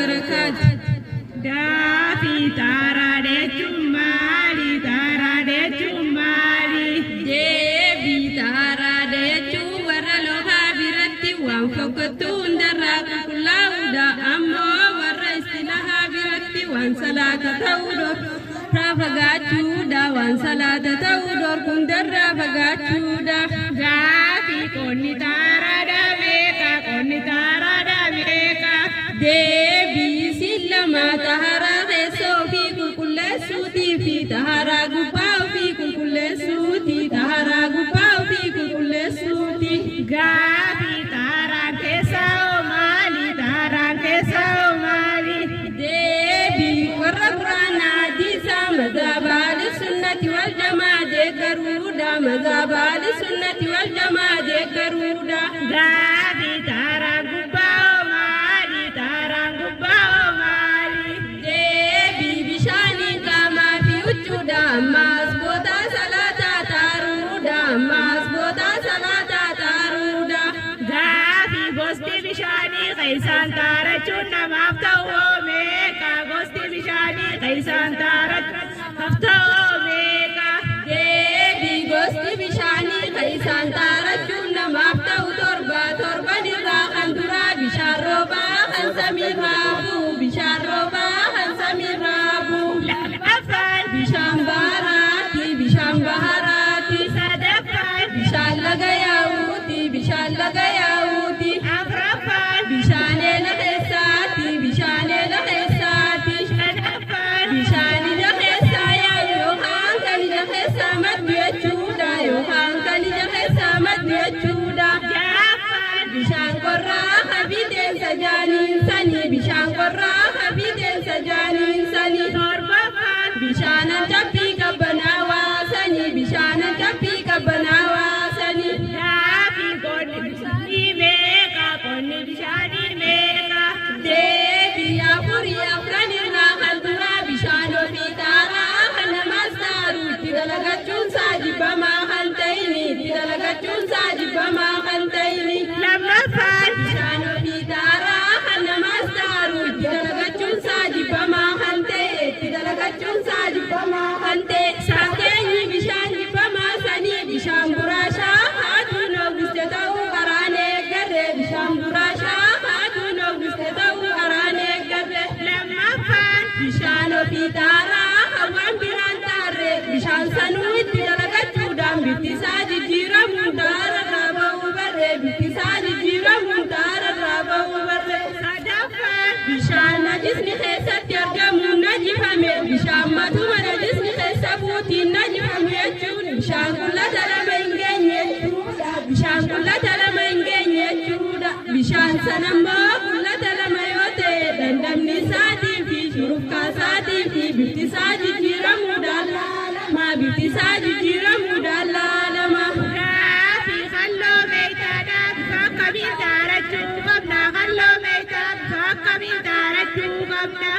وبركاته. دافي تارا جمالي تارا جمالي Deebi taara deechuu warra lolaa biratti waan fokkottuun darraa qulqullaa'uudha. Ammoo warra istilahaa biratti waan salaata ta'uu dorraa fagaachuudha. Waan salaata ta'uu dorkuun darraa fagaachuudha. Gaafii qonni taaraadhaa beeka qonni taaraadhaa beeka. Deebii siin lama taharaa keessoo fi qulqulleessuutii fi taharaa gubbaa ofii qulqulleessuutii taharaa gubbaa ofii qulqulleessuutii. Gaafii taaraan keessa maali taaraan keessa maali. Deebii warra quraanaa diisaa mazaabaali sunnati wal jamaa deeggaruudha. Mazaabaali sunnati wal jamaa deeggaruudha. Gaafii taaraan gubbaa maali taaraan gubbaa maali. Deebii bishaanii qaamaa fi huccuudha. Ammaas boodaa salaataa taaruudha. Ammaas boodaa salaataa taaruudha. Gaafii gosti bishaanii keessaan taarachuun namaaf ta'uu meeqa gosti bishaanii keessaan taarachuun namaaf ta'uu meeqa. Deebii gosti bishaanii keessaan taarachuun namaaf ta'u torban irraa kan duraa bishaan roobaa kan samiirraa bu'u bishaan roobaa kan samiirraa bu'u. Lammaffaan Bishaan baharaati bishaan baharaati. sadaffaan Bishaan laga yaa'uuti bishaan laga yaa'uuti. afuraffaan Bishaan eela keessaati bishaan eela keessaati. shanaffaan Bishaan ija keessaa yaa'u yookaan kan ija keessaa maddu jechuudha. Yookaan kan ija keessaa maddu jechuudha. ja'affaan Bishaan qorraa habideensa jaaniinsanii bishaan qorraa habideensa jaaniinsanii. torbaffaan Bishaanan cabbii qabbanaawaa sanii bishaanan cabbii qabbanaawaa sanii. gaafii qonni bishaanii meeqa qonni bishaanii meeqa. Deebii afurii afran irraa kan duraa bishaan ofii taaraa kan namas taaru itti dalagachuun saajibbamaa kan ta'ini itti dalagachuun saajibbamaa kan ta'ini. lammaffaan Bishaan ofii taaraa kan namas taaru itti dalagachuun saajibbamaa kan ta'e itti dalagachuun saajibbamaa kan ta'e. Saakeenyi bishaan jibbamaa sanii bishaan buraashaa haatuun oguste ta'uu karaan eeggarre bishaan buraashaa haatuun oguste ta'uu karaan eeggarre. lammaffaan Bishaan ofii taaraa hawaan biraan taarre bishaan sanuu itti dalagachuudhaan biftisaa jijjiiramuun daararraa ba'uu barre biftisaa jijjiiramuun daararraa ba'uu barre. sadaffaan Bishaan najisni keessatti argamu najifame bishaan matuma najisni keessa buutiin najifamu jechuun bishaan qullata lama hin geenye jechuudha. Bishaan qullata lama hin geenye jechuudha. Bishaan sanammoo qullata lama yoo ta'e dandamni isaatii fi shurufkaa isaatii fi biftisaa jijjiiramuudhaan laalama biftisaa jijjiiramuudhaan laalama. gaafii halloo meeytaadhaa bifa akkamiin taarachuu qabna halloo meeytaa bifa akkamiin taarachuu qabna.